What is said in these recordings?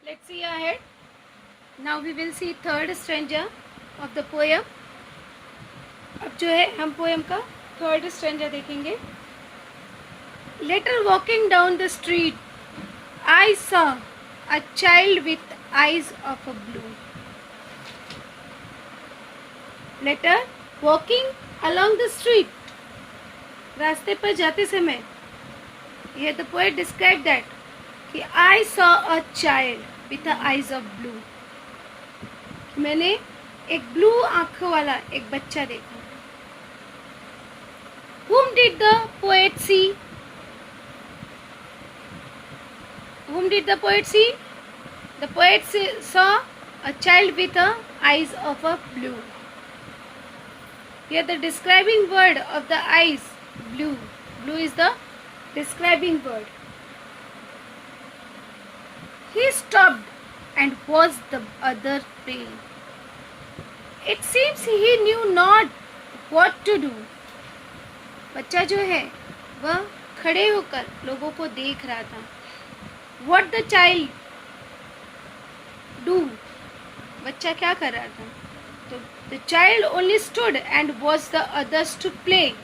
Let's see ahead. Now we will see third stanza of the poem. अब जो है हम poem का third stanza देखेंगे. Later walking down the street, I saw a child with eyes of a blue. Later walking along the street, रास्ते पर जाते समय, here the poet described that कि I saw a child with the eyes of blue. मैंने एक blue आंखों वाला एक बच्चा देखा. Whom did the poet see? Whom did the poet see? The poet saw a child with the eyes of a blue. Here the describing word of the eyes, blue. Blue is the describing word. He stopped and watched the other play. It seems he knew not what to do. बच्चा जो है वह खड़े होकर लोगों को देख रहा था. What the child do? बच्चा क्या कर रहा था? तो the child only stood and watched the others to play.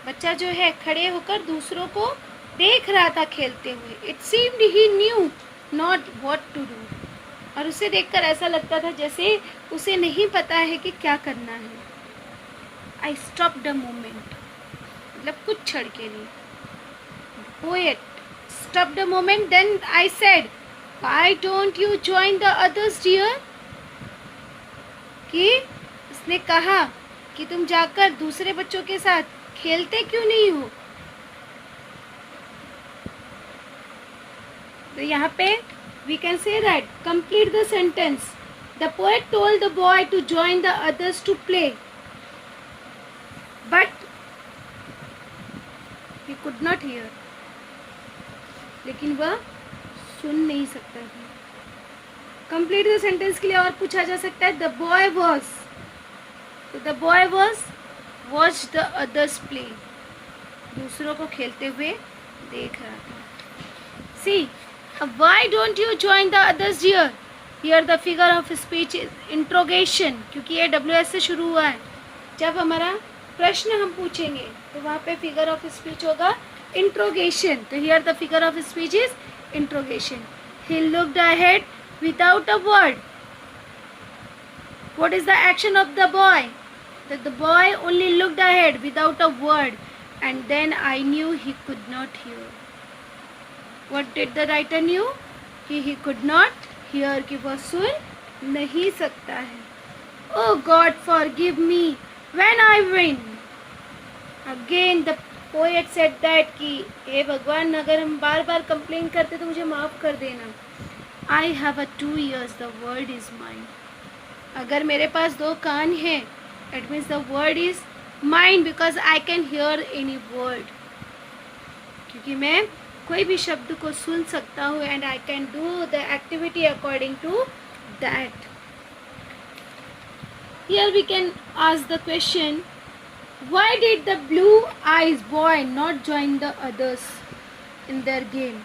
बच्चा जो है खड़े होकर दूसरों को देख रहा था खेलते हुए. It seemed he knew not what to do. और उसे देखकर ऐसा लगता था जैसे उसे नहीं पता है कि क्या करना है. I stopped a moment. मतलब कुछ क्षण के लिए. Poet stopped a moment. Then I said, why don't you join the others, dear? कि उसने कहा कि तुम जाकर दूसरे बच्चों के साथ खेलते क्यों नहीं हो. तो यहाँ पे we can say that complete the sentence. The poet told the boy to join the others to play, but he could not hear. लेकिन वह सुन नहीं सकता था. Complete the sentence के लिए और पूछा जा सकता है the boy was. तो the boy was watched the others play. दूसरों को खेलते हुए देख रहा था. See, why don't you join the others, dear? Here the figure of speech is interrogation. क्योंकि ये WS से शुरू हुआ है. जब हमारा प्रश्न हम पूछेंगे तो वहाँ पे figure of speech होगा interrogation. तो here the figure of speech is interrogation. He looked ahead without a word. What is the action of the boy? That the boy only looked ahead without a word, and then I knew he could not hear. What did the writer knew? He could not hear. कि वह सुन नहीं सकता है. Oh God, forgive me when I win. Again the poet said that कि हे भगवान अगर हम बार बार complain करते तो मुझे माफ़ कर देना. I have a 2 ears, the word is mine. अगर मेरे पास 2 कान हैं, it means the word is mine because I can hear any word. क्योंकि मैं कोई भी शब्द को सुन सकता हूँ and I can do the activity according to that. Here we can ask the question, why did the blue eyes boy not join the others in their game?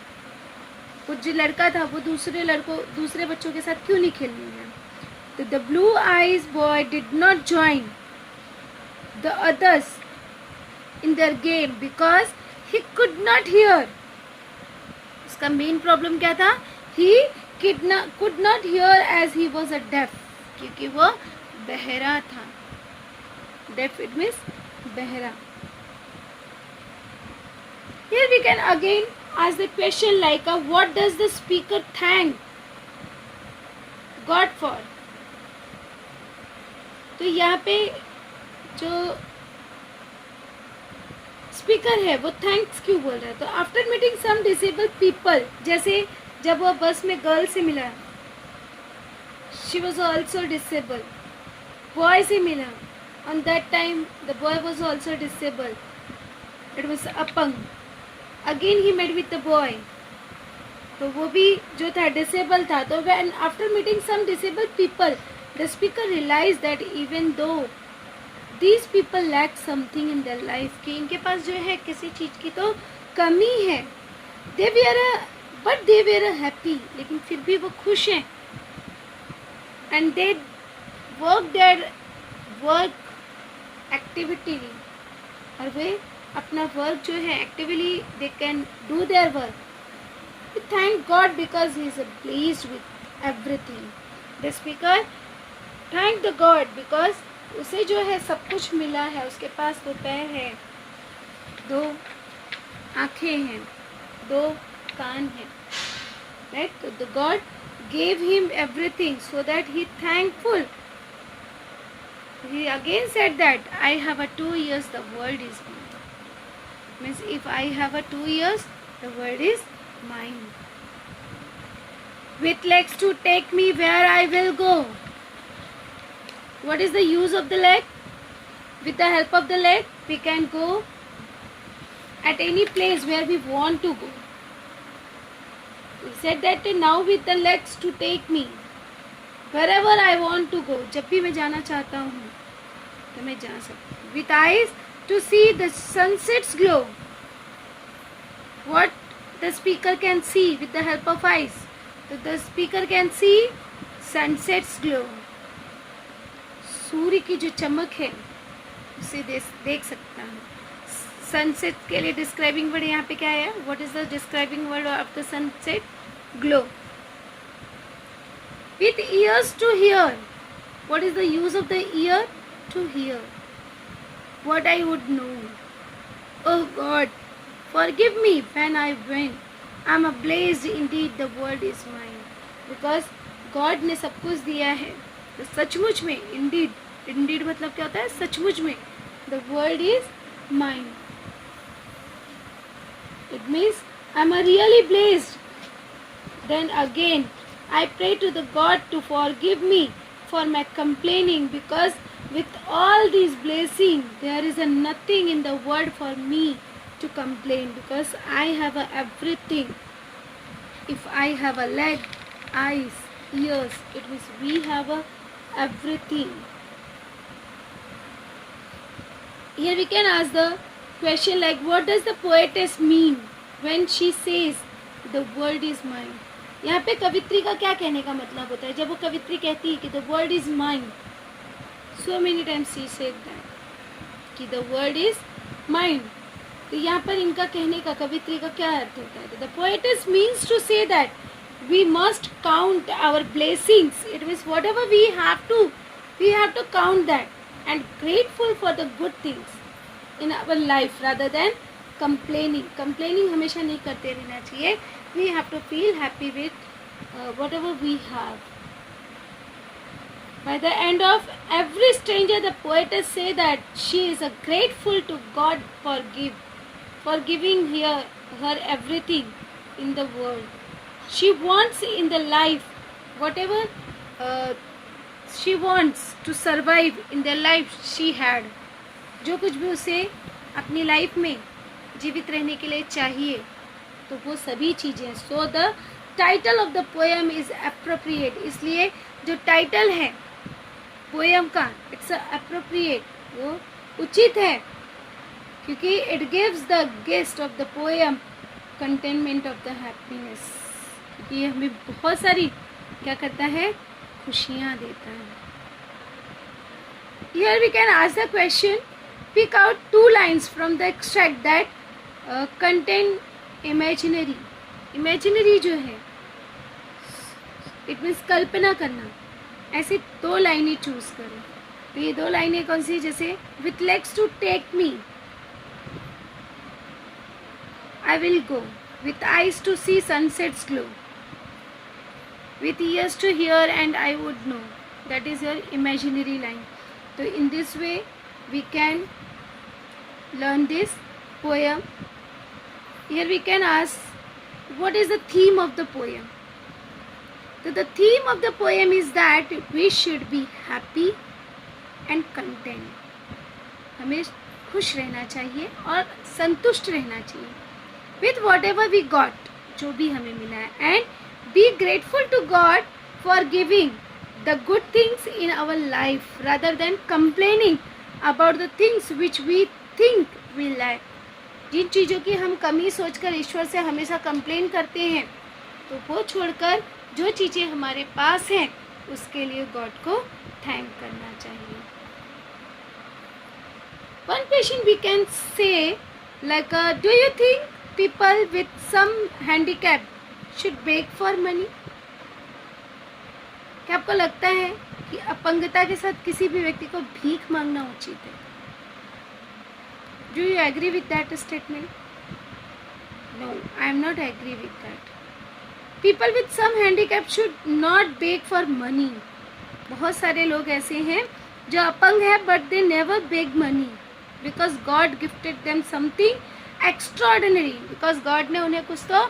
वो जो लड़का था वो दूसरे बच्चों के साथ क्यों नहीं खेलने गया? तो the blue eyes boy did not join the others in their game because he could not hear. उसका मेन प्रॉब्लम क्या था? He could not hear as he was a deaf. क्योंकि वो बहरा था. Deaf it means बहरा. Here we can again ask the question like what does the speaker thank God for? तो यहाँ पे जो स्पीकर है वो थैंक्स क्यों बोल रहा है? तो after meeting some disabled people, जैसे जब वह बस में गर्ल से मिला, she was also disable. Boy से मिला, on that time the boy was also disable. It was अपंग. Again he met with the boy, तो वो भी जो था डिसेबल था. तो when after meeting some disabled people the speaker realise that even though these people lack something in their life, कि इनके पास जो है किसी चीज़ की तो कमी है. बट दे वेर हैप्पी, लेकिन फिर भी वो खुश हैं. And they work their work activity, और वे अपना वर्क जो है actively they can do their work. Thank God because he is pleased with everything. The speaker thank the God because उसे जो है सब कुछ मिला है. उसके पास 2 पैर है, 2 आँखें हैं, 2 कान हैं, राइट. तो the God gave him everything so that he thankful. He again said that I have a 2 ears, the world is mine. Means if I have a 2 ears, the world is mine. With legs to take me where I will go. What is the use of the leg? With the help of the leg, we can go at any place where we want to go. He said that now with the legs to take me wherever I want to go. जब भी मैं जाना चाहता हूँ तो मैं जा सकती हूँ. With eyes to see the sunset's glow. What the speaker can see with the help of eyes? So the speaker can see sunset's glow. सूर्य की जो चमक है उसे देख सकता हूँ. सनसेट के लिए डिस्क्राइबिंग वर्ड यहाँ पे क्या है? What is the describing word of the sunset? Glow. With ears to hear. What is the use of the ear? To hear what I would know. Oh God forgive me when I went. I am ablazed indeed, the world is mine. Because God ने सब कुछ दिया है, तो सचमुच में Indeed, Indeed मतलब क्या होता है? सचमुच में. The world is mine. It means I am really blessed. Then again, I pray to the God to forgive me for my complaining, because with all these blessings, there is nothing in the world for me to complain, because I have everything. If I have a leg, eyes, ears, it means we have everything. Here we can ask the question like, what does the poetess mean when she says the world is mine? यहाँ पे कवित्री का क्या कहने का मतलब होता है जब वो कवित्री कहती है कि the world is mine? So many times she said that कि the world is mine. तो यहाँ पर इनका कहने का, कवित्री का क्या अर्थ होता है? The poetess means to say that we must count our blessings. It means whatever we have to count that and grateful for the good things in our life rather than complaining. Complaining हमेशा नहीं करते रहना चाहिए. We have to feel happy with whatever we have. By the end of every stranger, the poetess say that she is grateful to God for giving her everything in the world. She wants in the life whatever she wants to survive in the life she had. जो कुछ भी उसे अपनी life में जीवित रहने के लिए चाहिए तो वो सभी चीज़ें. So the title of the poem is appropriate. इसलिए जो टाइटल है पोएम का, इट्स एप्रोप्रिएट, वो उचित है, क्योंकि it gives the guest of the poem containment of the happiness. क्योंकि ये हमें बहुत सारी क्या करता है? खुशियाँ देता है. Here we can ask the question, pick out 2 lines from the extract that contain imaginary. Imaginary जो है it means कल्पना करना. ऐसे 2 लाइनें चूज करो. तो ये 2 लाइनें कौन सी? जैसे with legs to take me, I will go. With eyes to see sunsets glow. With ears to hear and I would know. That is your imaginary line. So in this way we can learn this poem. Here we can ask, what is the theme of the poem? So the theme of the poem is that we should be happy and content. हमें खुश रहना चाहिए और संतुष्ट रहना चाहिए with whatever we got, जो भी हमें मिला है, and be grateful to God for giving the good things in our life rather than complaining about the things which we think we lack. जिन चीज़ों की हम कमी सोचकर ईश्वर से हमेशा कंप्लेन करते हैं तो वो छोड़कर जो चीज़ें हमारे पास हैं उसके लिए गॉड को थैंक करना चाहिए. One question we can say, like, do you think people with some handicap should beg for money? क्या आपको लगता है कि अपंगता के साथ किसी भी व्यक्ति को भीख मांगना उचित है? Do you agree with that statement? No, I am not agree with that. People with some handicap should not beg for money. बहुत सारे लोग ऐसे हैं जो अपंग है but they never beg money because God gifted them something extraordinary. Because God ने उन्हें कुछ तो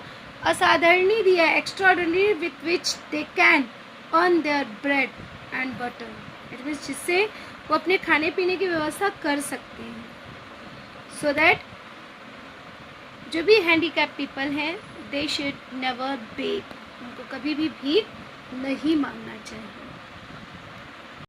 असाधारण दिया है, extraordinary with which they can earn their bread and butter. It means जिससे वो अपने खाने पीने की व्यवस्था कर सकते हैं. So that जो भी हैंडीकैप पीपल हैं दे शुड नेवर बेग, उनको कभी भी भीख नहीं मांगना चाहिए.